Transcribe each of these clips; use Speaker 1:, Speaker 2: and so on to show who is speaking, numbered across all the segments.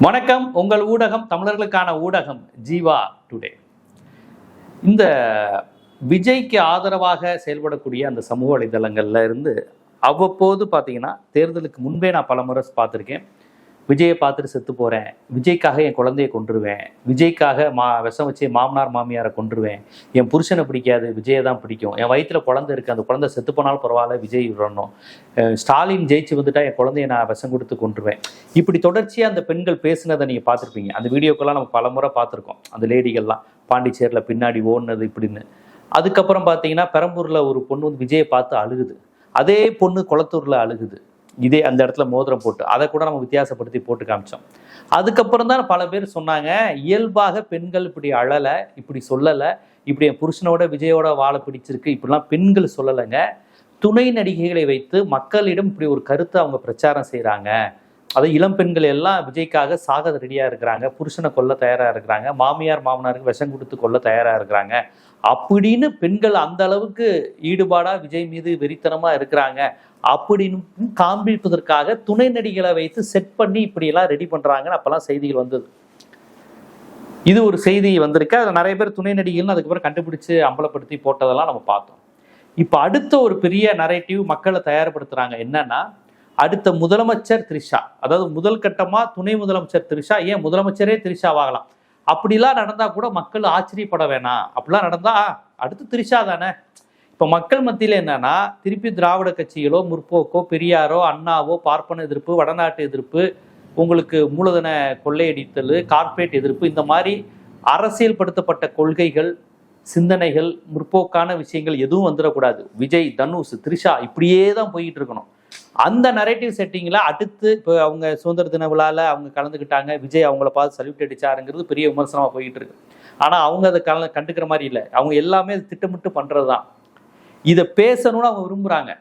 Speaker 1: வணக்கம். உங்கள் ஊடகம் தமிழர்களுக்கான ஊடகம் ஜீவா டுடே. இந்த விஜய்க்கு ஆதரவாக செயல்படக்கூடிய அந்த சமூக வலைதளங்கள்ல இருந்து அவ்வப்போது பார்த்தீங்கன்னா, தேர்தலுக்கு முன்பே நான் பலமுறை பார்த்துருக்கேன். விஜயை பார்த்துட்டு செத்து போகிறேன், விஜய்க்காக என் குழந்தைய கொன்றுவேன், விஜய்க்காக விஷம் வச்சு மாமனார் மாமியாரை கொன்றுவேன், என் புருஷனை பிடிக்காது விஜயை தான் பிடிக்கும், என் வயிற்றில் குழந்தை இருக்குது அந்த குழந்தை செத்து போனாலும் பரவாயில்ல விஜய் விடணும், ஸ்டாலின் ஜெயிச்சு வந்துட்டா என் குழந்தைய நான் விஷம் கொடுத்து கொன்றுவேன். இப்படி தொடர்ச்சியாக அந்த பெண்கள் பேசுனதை நீங்கள் பார்த்துருப்பீங்க. அந்த வீடியோக்கெல்லாம் நம்ம பலமுறை பார்த்துருக்கோம். அந்த லேடிகள்லாம் பாண்டிச்சேரியில் பின்னாடி ஓடுனது இப்படின்னு. அதுக்கப்புறம் பார்த்தீங்கன்னா, பெரம்பூரில் ஒரு பொண்ணு வந்து விஜயை பார்த்து அழுகுது. அதே பொண்ணு குளத்தூரில் அழுகுது. இதே அந்த இடத்துல மோதிரம் போட்டு அதை கூட நம்ம வித்தியாசப்படுத்தி போட்டு காமிச்சோம். அதுக்கப்புறம் தான் பல பேர் சொன்னாங்க, இயல்பாக பெண்கள் இப்படி அழலை, இப்படி சொல்லலை, இப்படி என் புருஷனோட விஜயோட வாழ பிடிச்சிருக்கு இப்படிலாம் பெண்கள் சொல்லலைங்க. துணை நடிகைகளை வைத்து மக்களிடம் இப்படி ஒரு கருத்தை அவங்க பிரச்சாரம் செய்கிறாங்க. அதை இளம் பெண்கள் எல்லாம் விஜய்க்காக சாக ரெடியாக இருக்கிறாங்க, புருஷனை கொல்ல தயாராக இருக்கிறாங்க, மாமியார் மாமனாருக்கு விஷம் கொடுத்து கொல்ல தயாராக இருக்கிறாங்க அப்படின்னு பெண்கள் அந்த அளவுக்கு ஈடுபாடாக விஜய் மீது வெறித்தனமாக இருக்கிறாங்க அப்படின்னு காண்பிப்பதற்காக துணை நடிகளை வைத்து செட் பண்ணி இப்படியெல்லாம் ரெடி பண்ணுறாங்கன்னு அப்போல்லாம் செய்திகள் வந்தது. இது ஒரு செய்தி வந்திருக்கு. அதில் நிறைய பேர் துணை நடிகள்னு அதுக்கப்புறம் கண்டுபிடிச்சு அம்பலப்படுத்தி போட்டதெல்லாம் நம்ம பார்த்தோம். இப்போ அடுத்த ஒரு பெரிய நரேட்டிவ் மக்களை தயார்படுத்துகிறாங்க. என்னன்னா, அடுத்த முதலமைச்சர் த்ரிஷா, அதாவது முதல் கட்டமாக துணை முதலமைச்சர் த்ரிஷா, ஏன் முதலமைச்சரே த்ரிஷாவாகலாம். அப்படிலாம் நடந்தால் கூட மக்கள் ஆச்சரியப்பட வேணாம். அப்படிலாம் நடந்தால் அடுத்து த்ரிஷா தானே. இப்போ மக்கள் மத்தியில் என்னன்னா, திருப்பி திராவிட கட்சிகளோ முற்போக்கோ பெரியாரோ அண்ணாவோ பார்ப்பன எதிர்ப்பு, வடநாட்டு எதிர்ப்பு, உங்களுக்கு மூலதன கொள்ளையடித்தல், கார்ப்பரேட் எதிர்ப்பு, இந்த மாதிரி அரசியல் படுத்தப்பட்ட கொள்கைகள் சிந்தனைகள் முற்போக்கான விஷயங்கள் எதுவும் வந்துடக்கூடாது. விஜய், தனுஷ், த்ரிஷா இப்படியே தான் போயிட்டு இருக்கணும். அந்த நரேட்டிவ் செட்டிங்கில் அடுத்து இப்போ அவங்க சுதந்திர தின விழாவில் அவங்க கலந்துக்கிட்டாங்க, விஜய் அவங்கள பார்த்து சல்யூட் அடிச்சாருங்கிறது பெரிய விமர்சனமாக போயிட்டு இருக்கு. ஆனால் அவங்க அதை கண்டுக்கிற மாதிரி இல்லை. அவங்க எல்லாமே திட்டமிட்டு பண்ணுறது தான். இதை பேசணும்னு அவங்க விரும்புகிறாங்க.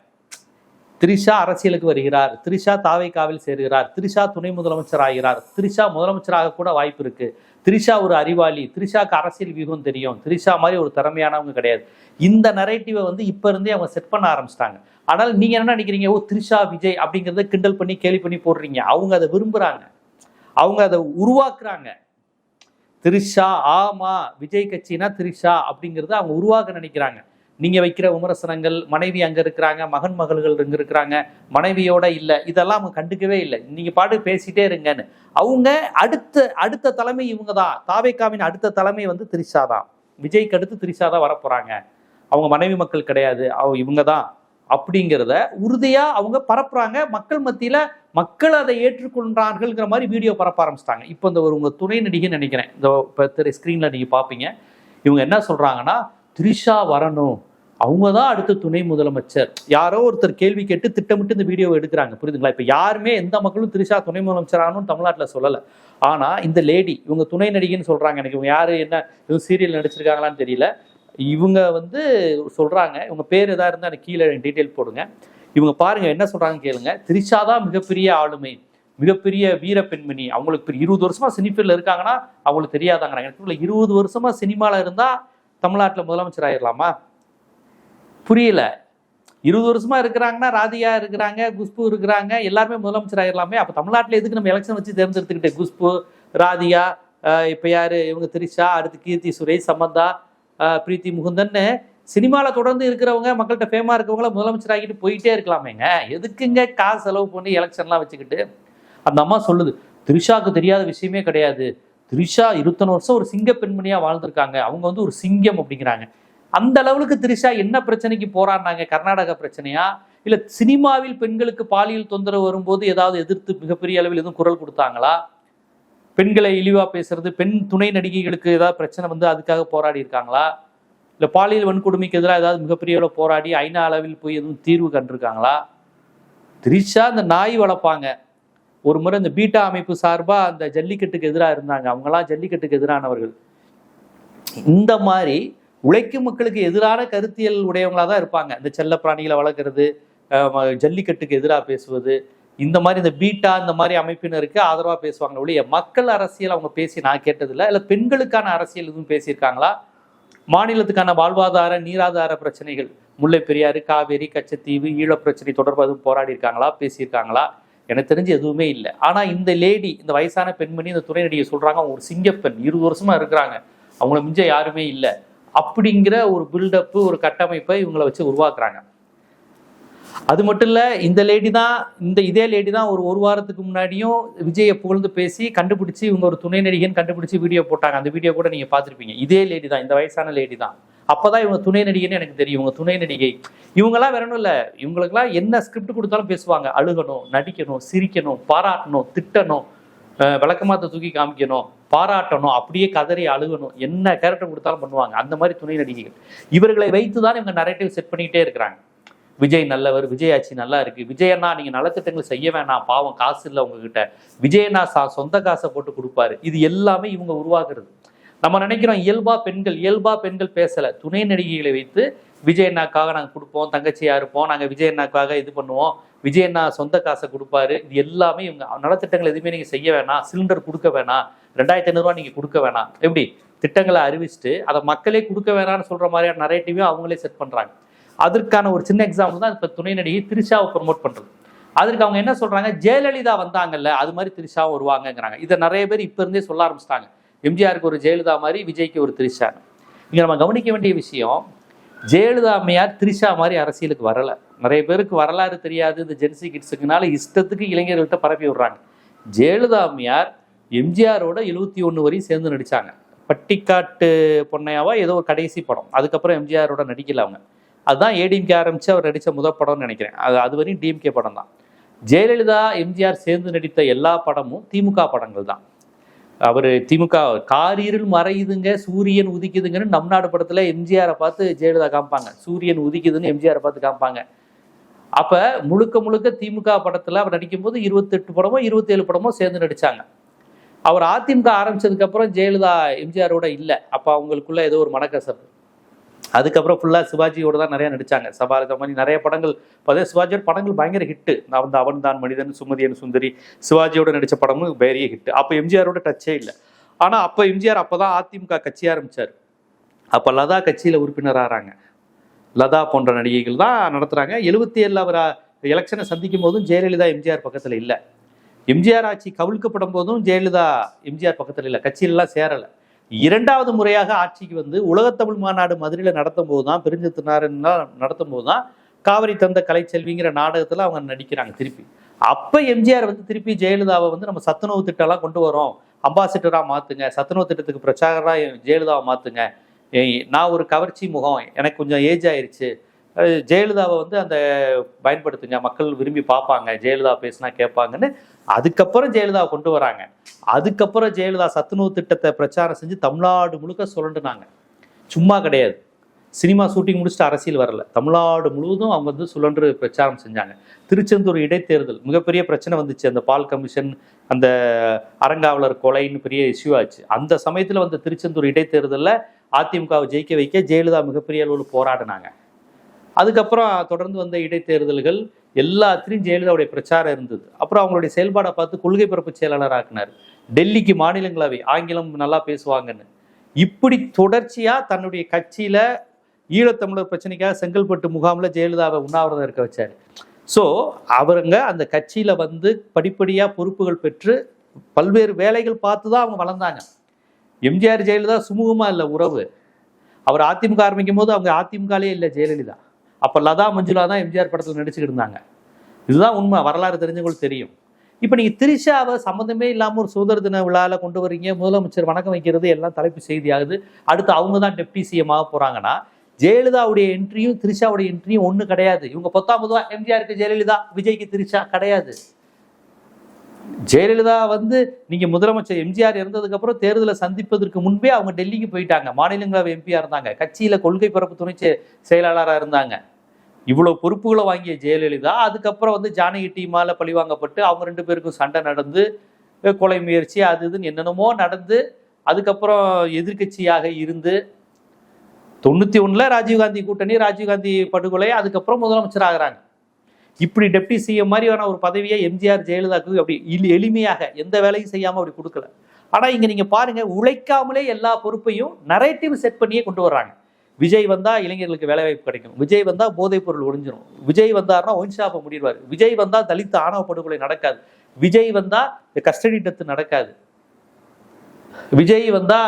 Speaker 1: த்ரிஷா அரசியலுக்கு வருகிறார், த்ரிஷா தாவேகாவில் சேர்கிறார், த்ரிஷா துணை முதலமைச்சர் ஆகிறார், த்ரிஷா முதலமைச்சராக கூட வாய்ப்பு இருக்கு, த்ரிஷா ஒரு அறிவாளி, த்ரிஷாக்கு அரசியல் வியூகம் தெரியும், த்ரிஷா மாதிரி ஒரு திறமையானவங்க கிடையாது. இந்த நரேட்டிவை வந்து இப்போ இருந்தே அவங்க செட் பண்ண ஆரம்பிச்சிட்டாங்க. ஆனால் நீங்க என்ன நினைக்கிறீங்க, ஓ த்ரிஷா விஜய் அப்படிங்கிறத கிண்டல் பண்ணி கேலி பண்ணி போடுறீங்க. அவங்க அதை விரும்புறாங்க, அவங்க அதை உருவாக்குறாங்க. த்ரிஷா ஆமா, விஜய் கட்சினா த்ரிஷா அப்படிங்கிறத அவங்க உருவாக்க நினைக்கிறாங்க. நீங்க வைக்கிற விமர்சனங்கள், மனைவி அங்க இருக்கிறாங்க, மகன் மகள்கள் இங்க இருக்கிறாங்க, மனைவியோட இல்லை, இதெல்லாம் அவங்க கண்டுக்கவே இல்லை. நீங்க பாட்டு பேசிட்டே இருங்கன்னு. அவங்க அடுத்த தலைமை இவங்க தான். தாவேகாவின் அடுத்த தலைமை வந்து த்ரிஷா தான். விஜய்க்கு அடுத்து த்ரிஷா தான் வரப்போறாங்க. அவங்க மனைவி மக்கள் கிடையாது, இவங்க தான் அப்படிங்கிறத உறுதியா அவங்க பரப்புறாங்க. மக்கள் மத்தியில மக்கள் அதை ஏற்றுக்கொள்றார்கள்ங்கிற மாதிரி வீடியோ பரப்ப ஆரம்பிச்சிட்டாங்க. இப்போ இந்த உங்க துணை நடிகைன்னு நினைக்கிறேன், இந்த ஸ்கிரீன்ல நீங்க பாப்பீங்க. இவங்க என்ன சொல்றாங்கன்னா, த்ரிஷா வரணும், அவங்க தான் அடுத்த துணை முதலமைச்சர். யாரோ ஒருத்தர் கேள்வி கேட்டு திட்டமிட்டு இந்த வீடியோவை எடுக்கிறாங்க, புரியுதுங்களா? இப்போ யாருமே எந்த மக்களும் த்ரிஷா துணை முதலமைச்சர் ஆகணும்னு தமிழ்நாட்டில் சொல்லலை. ஆனா இந்த லேடி இவங்க துணை நடிகைன்னு சொல்றாங்க. எனக்கு இவங்க யாரு, என்ன இவங்க சீரியல் நடிச்சிருக்காங்களான்னு தெரியல. இவங்க வந்து சொல்றாங்க, இவங்க பேர் எதா இருந்தா எனக்கு கீழே டீட்டெயில் போடுங்க. இவங்க பாருங்க என்ன சொல்றாங்க கேளுங்க. த்ரிஷா தான் மிகப்பெரிய ஆளுமை, மிகப்பெரிய வீர பெண்மணி. அவங்களுக்கு 20 வருஷமா சினிஃபீல்ட்ல இருக்காங்கன்னா அவங்களுக்கு தெரியாதாங்கிறாங்க. எனக்கு 20 வருஷமா சினிமால இருந்தா தமிழ்நாட்டில் முதலமைச்சர் ஆயிடலாமா? புரியல. 20 வருஷமா இருக்கிறாங்கன்னா ராதிகா இருக்கிறாங்க, குஷ்பு இருக்கிறாங்க, எல்லாருமே முதலமைச்சர் ஆயிடலாமே. அப்போ தமிழ்நாட்டில் எதுக்கு நம்ம எலெக்ஷன் வச்சு தேர்ந்தெடுத்துக்கிட்டு குஷ்பு, ராதிகா, இப்போ யாரு இவங்க த்ரிஷா, அடுத்து கீர்த்தி சுரேஷ், சமந்தா, பிரீத்தி முகுந்தன்னு சினிமாவில் தொடர்ந்து இருக்கிறவங்க, மக்கள்கிட்ட ஃபேமா இருக்கவங்கள முதலமைச்சர் ஆகிட்டு போயிட்டே இருக்கலாமேங்க. எதுக்குங்க காசு செலவு பண்ணி எலெக்ஷன்லாம் வச்சுக்கிட்டு? அந்த அம்மா சொல்லுது, த்ரிஷாவுக்கு தெரியாத விஷயமே கிடையாது. த்ரிஷா 21 வருஷம் ஒரு சிங்க பெண்மணியா வாழ்ந்திருக்காங்க, அவங்க வந்து ஒரு சிங்கம் அப்படிங்கிறாங்க. அந்த அளவுக்கு த்ரிஷா என்ன பிரச்சனைக்கு போராடினாங்க? கர்நாடகா பிரச்சனையா, இல்லை சினிமாவில் பெண்களுக்கு பாலியல் தொந்தரவு வரும்போது ஏதாவது எதிர்த்து மிகப்பெரிய அளவில் எதுவும் குரல் கொடுத்தாங்களா? பெண்களை இழிவா பேசுறது, பெண் துணை நடிகைகளுக்கு ஏதாவது பிரச்சனை வந்து அதுக்காக போராடி இருக்காங்களா? இல்லை பாலியல் வன்கொடுமைக்கு எதிராக ஏதாவது மிகப்பெரிய அளவில் போராடி ஐநா அளவில் போய் எதுவும் தீர்வு கண்டிருக்காங்களா? த்ரிஷா இந்த நாய் வளர்ப்பாங்க. ஒரு முறை இந்த பீட்டா அமைப்பு சார்பா அந்த ஜல்லிக்கட்டுக்கு எதிராக இருந்தாங்க. அவங்களாம் ஜல்லிக்கட்டுக்கு எதிரானவர்கள். இந்த மாதிரி உழைக்கும் மக்களுக்கு எதிரான கருத்தியல் உடையவங்களா தான் இருப்பாங்க. இந்த செல்ல பிராணிகளை வளர்க்குறது, ஜல்லிக்கட்டுக்கு எதிராக பேசுவது, இந்த மாதிரி இந்த பீட்டா இந்த மாதிரி அமைப்பினருக்கு ஆதரவாக பேசுவாங்க ஒழிய மக்கள் அரசியல் அவங்க பேசி நான் கேட்டதில்லை. இல்லை பெண்களுக்கான அரசியல் எதுவும் பேசியிருக்காங்களா? மாநிலத்துக்கான வாழ்வாதார நீராதார பிரச்சனைகள், முல்லை பெரியாறு, காவேரி, கச்சத்தீவு, ஈழப் பிரச்சனை தொடர்பாக எதுவும் போராடி இருக்காங்களா, பேசியிருக்காங்களா? எனக்கு தெரிஞ்சு எதுவுமே இல்லை. ஆனா இந்த லேடி, இந்த வயசான பெண்மணி, இந்த துணை நடிகை சொல்றாங்க அவங்க ஒரு சிங்கப்பெண், 20 வருஷமா இருக்கிறாங்க, அவங்கள மிஞ்ச யாருமே இல்லை அப்படிங்கிற ஒரு பில்டப்பு, ஒரு கட்டமைப்பை இவங்களை வச்சு உருவாக்குறாங்க. அது மட்டும் இல்ல, இந்த லேடி தான், இதே லேடி தான் ஒரு வாரத்துக்கு முன்னாடியும் விஜயை புகழ்ந்து பேசி கண்டுபிடிச்சு இவங்க ஒரு துணை நடிகைன்னு கண்டுபிடிச்சு வீடியோ போட்டாங்க. அந்த வீடியோ கூட நீங்க பார்த்துருப்பீங்க. இதே லேடி தான், இந்த வயசான லேடி தான். அப்பதான் இவங்க துணை நடிகைன்னு எனக்கு தெரியும். இவங்க துணை நடிகை. இவங்கெல்லாம் வேற ஒன்றும் இல்லை, இவங்களுக்கெல்லாம் என்ன ஸ்கிரிப்ட் கொடுத்தாலும் பேசுவாங்க. அழுகணும், நடிக்கணும், சிரிக்கணும், பாராட்டணும், திட்டணும், விளக்கமாத்த தூக்கி காமிக்கணும், பாராட்டணும், அப்படியே கதறி அழுகணும், என்ன கேரக்டர் கொடுத்தாலும் பண்ணுவாங்க. அந்த மாதிரி துணை நடிகைகள். இவர்களை வைத்து தான் இவங்க நரேட்டிவ் செட் பண்ணிக்கிட்டே இருக்கிறாங்க. விஜய் நல்லவர், விஜய் ஆட்சி நல்லா இருக்கு, விஜயண்ணா நீங்க நலத்திட்டங்கள் செய்ய வேணாம், பாவம் காசு இல்லை உங்ககிட்ட, விஜயண்ணா சொந்த காசை போட்டு கொடுப்பாரு. இது எல்லாமே இவங்க உருவாக்குறது. நம்ம நினைக்கிறோம் இயல்பா பெண்கள் பேசல. துணை நடிகைகளை வைத்து விஜயண்ணாக்காக நாங்கள் கொடுப்போம், தங்கச்சியா இருப்போம், நாங்கள் விஜயண்ணாக்காக இது பண்ணுவோம், விஜயண்ணா சொந்த காசை கொடுப்பாரு. இது எல்லாமே இவங்க நலத்திட்டங்கள் எதுவுமே நீங்க செய்ய வேணாம், சிலிண்டர் கொடுக்க வேணாம், 2500 ரூபா நீங்க கொடுக்க வேணாம், எப்படி திட்டங்களை அறிவிச்சுட்டு அதை மக்களே கொடுக்க வேணாம்னு சொல்ற மாதிரியான நரேட்டிவையும் அவங்களே செட் பண்றாங்க. அதற்கான ஒரு சின்ன எக்ஸாம்பிள் தான் இப்ப துணை நடிகை திரிஷாவை ப்ரொமோட் பண்றது. அதற்கு அவங்க என்ன சொல்றாங்க, ஜெயலலிதா வந்தாங்கல்ல அது மாதிரி திரிஷாவும் வருவாங்கங்கிறாங்க. இதை நிறைய பேர் இப்ப இருந்தே சொல்ல ஆரம்பிச்சிட்டாங்க. எம்ஜிஆருக்கு ஒரு ஜெயலலிதா மாதிரி, விஜய்க்கு ஒரு திரிஷா. இங்க நம்ம கவனிக்க வேண்டிய விஷயம், ஜெயலலிதா அம்மையார் திரிஷா மாதிரி அரசியலுக்கு வரல. நிறைய பேருக்கு வரலாறு தெரியாது. இந்த ஜென்சி கிட்ஸுக்குனால இஷ்டத்துக்கு இளைஞர்கள்ட்ட பரப்பி விடுறாங்க. ஜெயலலிதா அம்மையார் எம்ஜிஆரோட 71 வரையும் சேர்ந்து நடிச்சாங்க. பட்டிக்காட்டு பொன்னையாவா ஏதோ ஒரு கடைசி படம், அதுக்கப்புறம் எம்ஜிஆரோட நடிக்கல அவங்க. அதுதான் ஏடிஎம்கே ஆரம்பிச்சு அவர் நடித்த முதல் படம்னு நினைக்கிறேன். அது வரையும் டிஎம்கே படம் தான். ஜெயலலிதா எம்ஜிஆர் சேர்ந்து நடித்த எல்லா படமும் திமுக படங்கள் தான். அவர் திமுக காரிருள் மறையுதுங்க, சூரியன் உதிக்குதுங்கன்னு நம் நாடு படத்துல எம்ஜிஆரை பார்த்து ஜெயலலிதா காமிப்பாங்க, சூரியன் உதிக்குதுன்னு எம்ஜிஆரை பார்த்து காமிப்பாங்க. அப்ப முழுக்க திமுக படத்துல அவர் நடிக்கும் போது 28 படமோ 27 படமோ சேர்ந்து நடிச்சாங்க. அவர் அதிமுக ஆரம்பிச்சதுக்கு அப்புறம் ஜெயலலிதா எம்ஜிஆரோட இல்லை. அப்ப அவங்களுக்குள்ள ஏதோ ஒரு மனக்கசப்பு. அதுக்கப்புறம் ஃபுல்லா சிவாஜியோட தான் நிறைய நடிச்சாங்க. சபாரத மாதிரி நிறைய படங்கள், சிவாஜியோட படங்கள் பயங்கர ஹிட்டு. அவன் தான் மனிதன், சுமதியன் சுந்தரி, சிவாஜியோட நடிச்ச படமும் பெரிய ஹிட். அப்ப எம்ஜிஆரோட டச்சே இல்லை. ஆனா அப்ப எம்ஜிஆர் அப்பதான் அதிமுக கட்சி ஆரம்பிச்சாரு. அப்ப லதா கட்சியில உறுப்பினர் ஆறாங்க. லதா போன்ற நடிகைகள் தான் நடத்துறாங்க. 77 அவர் எலெக்ஷனை சந்திக்கும் போதும் ஜெயலலிதா எம்ஜிஆர் பக்கத்துல இல்லை. எம்ஜிஆர் ஆட்சி கவிழ்க்கப்படும் போதும் ஜெயலலிதா எம்ஜிஆர் பக்கத்துல இல்லை, கட்சியிலலாம் சேரல. 2வது முறையாக ஆட்சிக்கு வந்து உலகத்தமிழ் மாநாடு மதுரையில நடத்தும் போதுதான், நடத்தும் போதுதான் காவிரி தந்த கலைச்செல்விங்கிற நாடகத்துல அவங்க நடிக்கிறாங்க திருப்பி. அப்ப எம்ஜிஆர் வந்து திருப்பி ஜெயலலிதாவை வந்து நம்ம சத்துணவு திட்டம் எல்லாம் கொண்டு வரோம், அம்பாசிடரா மாத்துங்க, சத்துணவு திட்டத்துக்கு பிரச்சாரரா ஜெயலலிதாவை மாத்துங்க, நான் ஒரு கவர்ச்சி முகம், எனக்கு கொஞ்சம் ஏஜ் ஆயிருச்சு, ஜெயலலிதாவை வந்து அந்த பயன்படுத்துங்க, மக்கள் விரும்பி பார்ப்பாங்க, ஜெயலலிதா பேசினா கேட்பாங்கன்னு அதுக்கப்புறம் ஜெயலலிதாவை கொண்டு வராங்க. அதுக்கப்புறம் ஜெயலலிதா சத்துணவு திட்டத்தை பிரச்சாரம் செஞ்சு தமிழ்நாடு முழுக்க சுழண்டுனாங்க. சும்மா கிடையாது, சினிமா ஷூட்டிங் முடிச்சுட்டு அரசியல் வரல, தமிழ்நாடு முழுவதும் அவங்க வந்து சுழன்று பிரச்சாரம் செஞ்சாங்க. திருச்செந்தூர் இடைத்தேர்தல் மிகப்பெரிய பிரச்சனை வந்துச்சு. அந்த பால் கமிஷன், அந்த அறங்காவலர் கொலைன்னு பெரிய இஷ்யூ ஆச்சு. அந்த சமயத்துல வந்து திருச்செந்தூர் இடைத்தேர்தலில் அதிமுகவை ஜெயிக்க வைக்க ஜெயலலிதா மிகப்பெரிய அளவில் போராடினாங்க. அதுக்கப்புறம் தொடர்ந்து வந்த இடைத்தேர்தல்கள் எல்லாத்திலையும் ஜெயலலிதாவுடைய பிரச்சாரம் இருந்தது. அப்புறம் அவங்களுடைய செயல்பாடை பார்த்து கொள்கை பரப்பு செயலாளர் ஆக்கினார். டெல்லிக்கு மாநிலங்களவை, ஆங்கிலம் நல்லா பேசுவாங்கன்னு. இப்படி தொடர்ச்சியா தன்னுடைய கட்சியில ஈழத்தமிழர் பிரச்சனைக்காக செங்கல்பட்டு முகாமில் ஜெயலலிதாவை உண்ணாவிரதம் இருக்க வச்சாரு. ஸோ அவருங்க அந்த கட்சியில வந்து படிப்படியா பொறுப்புகள் பெற்று பல்வேறு வேலைகள் பார்த்து தான் அவங்க வளர்ந்தாங்க. எம்ஜிஆர் ஜெயலலிதா சுமூகமா இல்லை உறவு. அவர் அதிமுக ஆரம்பிக்கும் போது அவங்க அதிமுகலே இல்லை ஜெயலலிதா. அப்ப லதா மஞ்சுளா தான் எம்ஜிஆர் படத்துல நடிச்சுக்கிட்டு இருந்தாங்க. இதுதான் உண்மை, வரலாறு தெரிஞ்சவங்களுக்கு தெரியும். இப்ப நீங்க திரிஷாவை சம்மந்தமே இல்லாம ஒரு சுதந்திர தின விழால கொண்டு வரீங்க, முதலமைச்சர் வணக்கம் வைக்கிறது எல்லாம் தலைப்பு செய்தி ஆகுது. அடுத்து அவங்க தான் டெப்டி சிஎம் ஆக போறாங்கன்னா ஜெயலலிதாவுடைய என்ட்ரியும் திரிஷாவுடைய என்ட்ரியும் ஒண்ணு கிடையாது. இவங்க 19 எம்ஜிஆருக்கு ஜெயலலிதா, விஜய்க்கு திரிஷா கிடையாது. ஜெயலலிதா வந்து நீங்க முதலமைச்சர் எம்ஜிஆர் இருந்ததுக்கு அப்புறம் தேர்தலை சந்திப்பதற்கு முன்பே அவங்க டெல்லிக்கு போயிட்டாங்க. மாநிலங்களவை எம்பியா இருந்தாங்க, கட்சியில கொள்கை பரப்பு துணை செயலாளராக இருந்தாங்க. இவ்வளவு பொறுப்புகளை வாங்கிய ஜெயலலிதா அதுக்கப்புறம் வந்து ஜானகி டீமால பழிவாங்கப்பட்டு அவங்க 2 பேருக்கும் சண்டை நடந்து, கொலை முயற்சி அது இதுன்னு என்னென்னமோ நடந்து, அதுக்கப்புறம் எதிர்கட்சியாக இருந்து 91 ராஜீவ்காந்தி கூட்டணி, ராஜீவ்காந்தி படுகொலை, அதுக்கப்புறம் முதலமைச்சர் ஆகிறாங்க. இப்படி டெப்டி சிஎம் மாதிரியான ஒரு பதவியை எம்ஜிஆர் ஜெயலலிதாவுக்கு அப்படி எளிமையாக எந்த வேலையும் செய்யாம அப்படி கொடுக்கல. ஆனா இங்க நீங்க பாருங்க, உழைக்காமலே எல்லா பொறுப்பையும் நரேட்டிவ் செட் பண்ணியே கொண்டு வர்றாங்க. விஜய் வந்தா இளைஞர்களுக்கு வேலை வாய்ப்பு கிடைக்கும், விஜய் வந்தா போதைப் பொருள் ஒழிஞ்சிடும், விஜய் வந்தாருன்னா ஒயின் ஷாப்பை முடிவார், விஜய் வந்தா தலித் ஆணவ படுகொலை நடக்காது, விஜய் வந்தா கஸ்டடி டெத்து நடக்காது, விஜய் வந்தா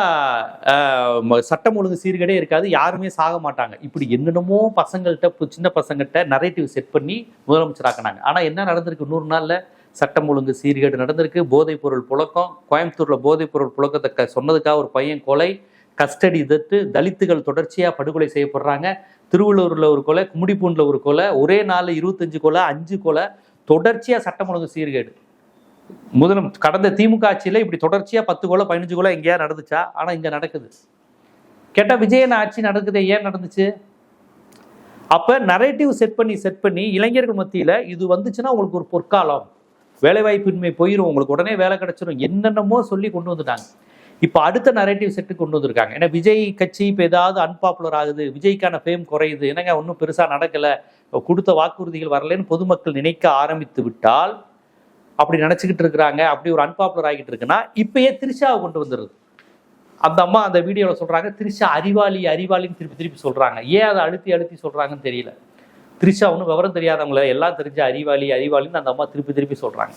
Speaker 1: சட்டம் ஒழுங்கு சீர்கேடே இருக்காது, யாருமே சாக மாட்டாங்க. இப்படி என்னென்னமோ பசங்கள்கிட்ட சின்ன பசங்கள்கிட்ட நரேட்டிவ் செட் பண்ணி முதலமைச்சராக்குனாங்க. ஆனா என்ன நடந்திருக்கு? 100 நாள்ல சட்டம் ஒழுங்கு சீர்கேடு நடந்திருக்கு, போதைப் பொருள் புழக்கம், கோயம்புத்தூர்ல போதைப் பொருள் புழக்கத்தை சொன்னதுக்காக ஒரு பையன் கொலை, கஸ்டடி டெத்து, தலித்துகள் தொடர்ச்சியா படுகொலை செய்யப்படுறாங்க, திருவள்ளூர்ல ஒரு கொலை, கும்மிடிப்பூண்ல ஒரு கொலை, ஒரே நாள் 25 கொலை, 5 கொலை, தொடர்ச்சியா சட்டம் ஒழுங்கு சீர்கேடு. கடந்த திமுக ஆட்சியில இப்படி தொடர்ச்சியா 10 கொலை 15 கொலை எங்கேயா நடந்துச்சா? ஆனா இங்க நடக்குது. கேட்டா விஜயன் ஆட்சி நடக்குது. ஏன் நடந்துச்சு? அப்ப நரேட்டிவ் செட் பண்ணி இளைஞர்கள் மத்தியில இது வந்துச்சுன்னா உங்களுக்கு ஒரு பொற்காலம், வேலைவாய்ப்பின்மை போயிடும், உங்களுக்கு உடனே வேலை கிடைச்சிடும், என்னென்னமோ சொல்லி கொண்டு வந்துட்டாங்க. இப்ப அடுத்த நரேட்டிவ் செட்டு கொண்டு வந்திருக்காங்க. ஏன்னா விஜய் கட்சி இப்ப ஏதாவது அன்பாப்புலர் ஆகுது, விஜய்க்கான ஃபேம் குறையுது, என்னங்க ஒன்றும் பெருசா நடக்கல, கொடுத்த வாக்குறுதிகள் வரலன்னு பொதுமக்கள் நினைக்க ஆரம்பித்து விட்டால், அப்படி நினைச்சுக்கிட்டு இருக்கிறாங்க, அப்படி ஒரு அன்பாப்புலர் ஆகிட்டு இருக்குன்னா இப்பயே திரிஷாவை கொண்டு வந்துடுது. அந்த அம்மா அந்த வீடியோவில் சொல்றாங்க திரிஷா அறிவாளின்னு திருப்பி சொல்றாங்க. ஏன் அதை அழுத்தி சொல்றாங்கன்னு தெரியல. திரிஷா ஒன்றும் விவரம் தெரியாதவங்கள எல்லாம் தெரிஞ்ச அறிவாளின்னு அந்த அம்மா திருப்பி சொல்றாங்க.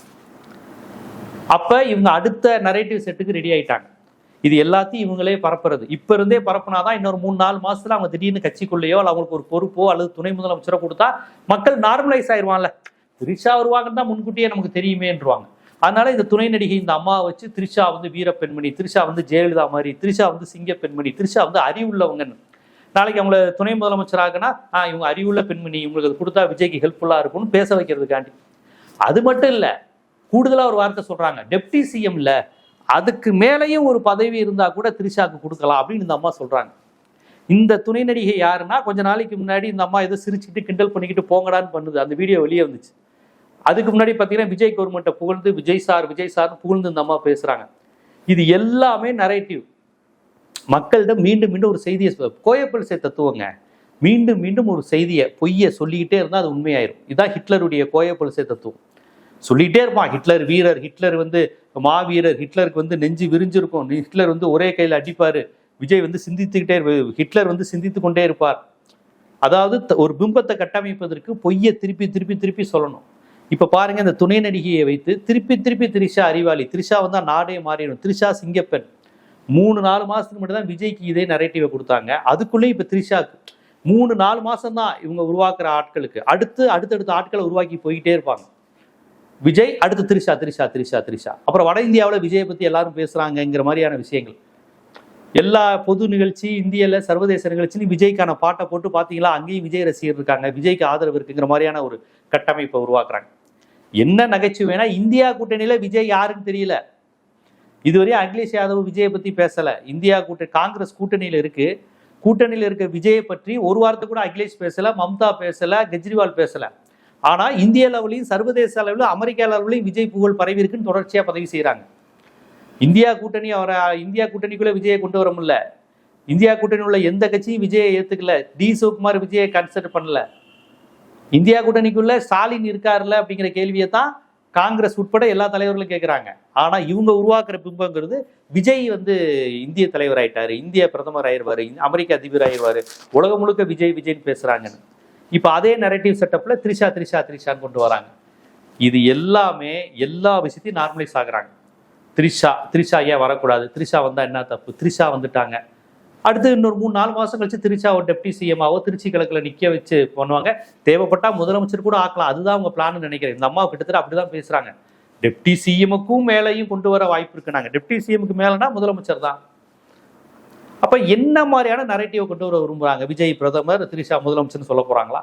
Speaker 1: அப்ப இவங்க அடுத்த நரேட்டிவ் செட்டுக்கு ரெடி ஆயிட்டாங்க. இது எல்லாத்தையும் இவங்களே பரப்புறது. இப்ப இருந்தே பரப்புனாதான் இன்னொரு 3-4 மாசத்துல அவங்க திடீர்னு கட்சிக்குள்ளேயோ அல்ல அவங்களுக்கு ஒரு பொறுப்போ அல்லது துணை முதலமைச்சரோ கொடுத்தா மக்கள் நார்மலைஸ் ஆயிடுவான்ல. திரிஷா வருவாங்கன்னு தான் முன்கூட்டியே நமக்கு தெரியுமேன்றுவாங்க. அதனால இந்த துணை நடிகை இந்த அம்மாவை வச்சு திரிஷா வந்து வீர பெண்மணி, திரிஷா வந்து ஜெயலலிதா மாதிரி, திரிஷா வந்து சிங்க பெண்மணி, திரிஷா வந்து அறிவுள்ளவங்கன்னு. நாளைக்கு அவங்கள துணை முதலமைச்சராகனா இவங்க அறிவுள்ள பெண்மணி, இவங்களுக்கு அது கொடுத்தா விஜய்க்கு ஹெல்ப்ஃபுல்லா இருக்கும்னு பேச வைக்கிறதுக்காண்டி. அது மட்டும் இல்ல, கூடுதலா ஒரு வார்த்தை சொல்றாங்க, டெப்டி சிஎம்ல அதுக்கு மேலேயும் ஒரு பதவி இருந்தா கூட திரிஷாக்கு கொடுக்கலாம் அப்படின்னு இந்த அம்மா சொல்றாங்க. இந்த துணை நடிகை யாருன்னா கொஞ்ச நாளைக்கு முன்னாடி இந்த அம்மா ஏதோ சிரிச்சுட்டு கிண்டல் பண்ணிக்கிட்டு போங்கடான்னு பண்ணுது. அந்த வீடியோ வெளியே வந்துச்சு. அதுக்கு முன்னாடி பார்த்தீங்கன்னா விஜய் கவர்மெண்ட்டை புகழ்ந்து விஜய் சார்னு புகழ்ந்து இந்த அம்மா பேசுறாங்க. இது எல்லாமே நரேட்டிவ். மக்களிடம் மீண்டும் ஒரு செய்தியை கோயப்பல்சே தத்துவங்க. மீண்டும் ஒரு செய்தியை பொய்யை சொல்லிக்கிட்டே இருந்தால் அது உண்மையாயிரும். இதுதான் ஹிட்லருடைய கோயப்பல்சே தத்துவம். சொல்லிகிட்டே இருப்பான், ஹிட்லர் வீரர், ஹிட்லர் வந்து மாவீரர், ஹிட்லருக்கு வந்து நெஞ்சு விரிஞ்சிருக்கும், ஹிட்லர் வந்து ஒரே கையில் அடிப்பார், விஜய் வந்து சிந்தித்துக்கிட்டே ஹிட்லர் வந்து சிந்தித்து கொண்டே இருப்பார். அதாவது ஒரு பிம்பத்தை கட்டமைப்பதற்கு பொய்யை திருப்பி சொல்லணும். இப்ப பாருங்க, இந்த துணை நடிகையை வைத்து திருப்பி திரிஷா அறிவாளி, திரிஷா வந்தா நாடே மாறிடும், திரிஷா சிங்கப்பெண். 3-4 மாசத்துக்கு மட்டும் தான் விஜய்க்கு இதே நரேட்டிவை கொடுத்தாங்க. அதுக்குள்ளேயும் இப்ப திரிஷாக்கு 3-4 மாசம் தான் இவங்க உருவாக்குற ஆட்களுக்கு அடுத்தடுத்த ஆட்களை உருவாக்கி போயிட்டே இருப்பாங்க. விஜய் அடுத்து திரிஷா. அப்புறம் வட இந்தியாவில் விஜயை பத்தி எல்லாரும் பேசுறாங்கிற மாதிரியான விஷயங்கள். எல்லா பொது நிகழ்ச்சி, இந்தியால சர்வதேச நிகழ்ச்சியும் விஜய்க்கான பாட்டை போட்டு பார்த்தீங்களா, அங்கேயும் விஜய் ரசிகர் இருக்காங்க, விஜய்க்கு ஆதரவு இருக்குங்கிற மாதிரியான ஒரு கட்டமைப்பை உருவாக்குறாங்க. என்ன நகைச்சுவைனா, இந்தியா கூட்டணியில விஜய் யாருன்னு தெரியல. இதுவரையும் அகிலேஷ் யாதவ் விஜயை பத்தி பேசல. இந்தியா காங்கிரஸ் கூட்டணியில இருக்கு. கூட்டணியில இருக்க விஜயை பற்றி ஒரு வாரத்தை கூட அகிலேஷ் பேசல, மம்தா பேசல, கெஜ்ரிவால் பேசல. ஆனா இந்திய லெவலையும் சர்வதேச அளவில் அமெரிக்கா லெவலையும் விஜய் புகழ் பரவி இருக்குன்னு தொடர்ச்சியா பதிவு செய்யறாங்க. இந்தியா கூட்டணிக்குள்ள விஜயை கொண்டு வர முடியல. இந்தியா கூட்டணி உள்ள எந்த கட்சியும் விஜயை ஏத்துக்கல. டி சிவகுமார் விஜயை கன்சிடர் பண்ணல. இந்தியா கூட்டணிக்குள்ள ஸ்டாலின் இருக்காருல்ல அப்படிங்கிற கேள்வியை தான் காங்கிரஸ் உட்பட எல்லா தலைவர்களும் கேட்கிறாங்க. ஆனா இவங்க உருவாக்குற பிம்பங்கிறது விஜய் வந்து இந்திய தலைவர் ஆயிட்டாரு, இந்திய பிரதமர் ஆயிடுவாரு, அமெரிக்க அதிபர் ஆயிடுவாரு, உலகம் முழுக்க விஜய்ன்னு பேசுறாங்கன்னு. இப்ப அதே நரேட்டிவ் செட்டப்ல திரிஷான்னு கொண்டு வராங்க. இது எல்லாமே எல்லா விஷயத்தையும் நார்மலைஸ் ஆகுறாங்க. திரிஷா ஏன் வரக்கூடாது, திரிஷா வந்தா என்ன தப்பு, திரிஷா வந்துட்டாங்க. அடுத்து இன்னொரு 3-4 மாசம் கழிச்சு திரிஷாவை டெப்டி சிஎம்மாவோ திருச்சி கிழக்கில் நிக்க வச்சு பண்ணுவாங்க. தேவைப்பட்டா முதலமைச்சர் கூட ஆக்கலாம். அதுதான் அவங்க பிளான் நினைக்கிறேன். இந்த அம்மா கிட்டத்தட்ட அப்படிதான் பேசுறாங்க. டெப்டி சிஎம்முக்கும் மேலையும் கொண்டு வர வாய்ப்பு இருக்கு. நாங்க டெப்டி சிஎம்க்கு மேலனா முதலமைச்சர் தான். அப்ப என்ன மாதிரியான நரேட்டிவை கொண்டு வர விரும்புறாங்க? விஜய் பிரதமர், திரிஷா முதலமைச்சர்னு சொல்ல போறாங்களா?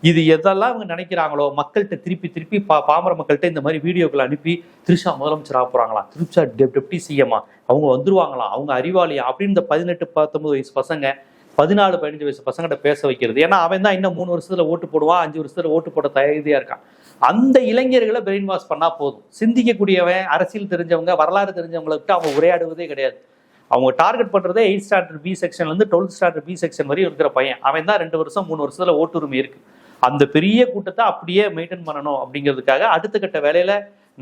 Speaker 1: இது எதெல்லாம் அவங்க நினைக்கிறாங்களோ மக்கள்கிட்ட திருப்பி பாமர மக்கள்கிட்ட இந்த மாதிரி வீடியோக்களை அனுப்பி திரிஷா முதலமைச்சர் ஆக போறாங்களா, திரிஷா டெப்டி சிஎம்மா, அவங்க வந்துருவாங்களாம், அவங்க அறிவாளியா அப்படின்னு இந்த 18-19 வயசு பசங்க, 14-15 வயசு பசங்கிட்ட பேச வைக்கிறது. ஏன்னா அவன் தான் இன்னும் 3 வருஷத்துல ஓட்டு போடுவான், 5 வருஷத்துல ஓட்டு போட தயாரியா இருக்கான். அந்த இளைஞர்களை பிரெயின் வாஷ் பண்ணா போதும். சிந்திக்கக்கூடியவன், அரசியல் தெரிஞ்சவங்க, வரலாறு தெரிஞ்சவங்களுக்கு அவங்க உரையாடுவதே கிடையாது. அவங்க டார்கெட் பண்றதே 8th ஸ்டாண்டர்ட் பி செக்ஷன்ல இருந்து 12th ஸ்டாண்டர்ட் பி செக்ஷன் வரையும் இருக்கிற பையன். அவன் தான் 2 வருஷம் 3 வருஷத்துல ஓட்டுரிமை இருக்கு. அந்த பெரிய கூட்டத்தை அப்படியே மெயின்டைன் பண்ணணும் அப்படிங்கிறதுக்காக அடுத்த கட்ட வேலையில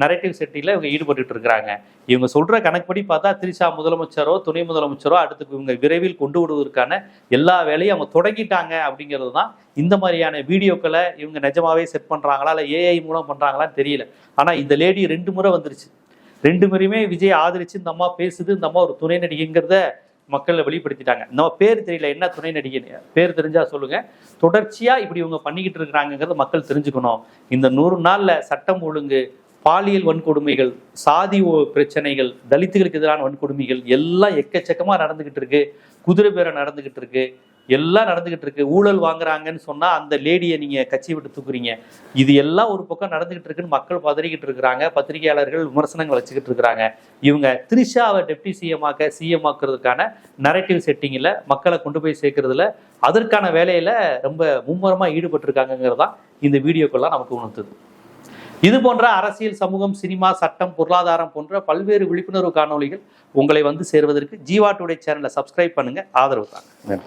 Speaker 1: நரேட்டிவ் செட்டிங்ல இவங்க ஈடுபட்டு இருக்கிறாங்க. இவங்க சொல்ற கணக்குப்படி பார்த்தா திரிஷா முதலமைச்சரோ துணை முதலமைச்சரோ அடுத்து இவங்க விரைவில் கொண்டு விடுவதற்கான எல்லா வேலையும் அவங்க தொடங்கிட்டாங்க அப்படிங்கிறது தான். இந்த மாதிரியான வீடியோக்களை இவங்க நிஜமாவே செட் பண்றாங்களா இல்லை ஏஐ மூலம் பண்றாங்களான்னு தெரியல. ஆனா இந்த லேடி 2 முறை வந்துருச்சு. 2 முறையுமே விஜய் ஆதரிச்சு இந்த அம்மா பேசுது, இந்த அம்மா ஒரு துணை நடிகைங்கிறத மக்களை வெளிப்படுத்திட்டாங்க. நம்ம பேர் தெரியல, என்ன துணை நடிகை பேர் தெரிஞ்சா சொல்லுங்க. தொடர்ச்சியா இப்படி இவங்க பண்ணிக்கிட்டு இருக்கிறாங்கிறத மக்கள் தெரிஞ்சுக்கணும். இந்த 100 நாள்ல சட்டம் ஒழுங்கு, பாலியல் வன்கொடுமைகள், சாதி பிரச்சனைகள், தலித்துகளுக்கு எதிரான வன்கொடுமைகள் எல்லாம் எக்கச்சக்கமா நடந்துகிட்டு இருக்கு. குதிரை பேரை நடந்துகிட்டு இருக்கு, எல்லாம் நடந்துகிட்டு இருக்கு. ஊழல் வாங்குறாங்கன்னு சொன்னா அந்த லேடியை நீங்க கட்சி விட்டு தூக்குறீங்க. இது எல்லாம் ஒரு பக்கம் நடந்துகிட்டு இருக்குன்னு மக்கள் பதறிக்கிட்டு இருக்கிறாங்க. பத்திரிகையாளர்கள் விமர்சனங்கள் வச்சுக்கிட்டு இருக்கிறாங்க. இவங்க திரிஷாவை டெப்டி சிஎம் ஆக்குறதுக்கான நரேட்டிவ் செட்டிங்ல மக்களை கொண்டு போய் சேர்க்கறதுல அதற்கான வேலையில ரொம்ப மும்முரமா ஈடுபட்டு இருக்காங்கிறது தான் இந்த வீடியோக்கெல்லாம் நமக்கு உணர்த்துது. இது போன்ற அரசியல், சமூகம், சினிமா, சட்டம், பொருளாதாரம் போன்ற பல்வேறு விழிப்புணர்வு காணொளிகள் உங்களை வந்து சேர்வதற்கு ஜீவா டுடே சேனலை சப்ஸ்கிரைப் பண்ணுங்க, ஆதரவு தாங்க.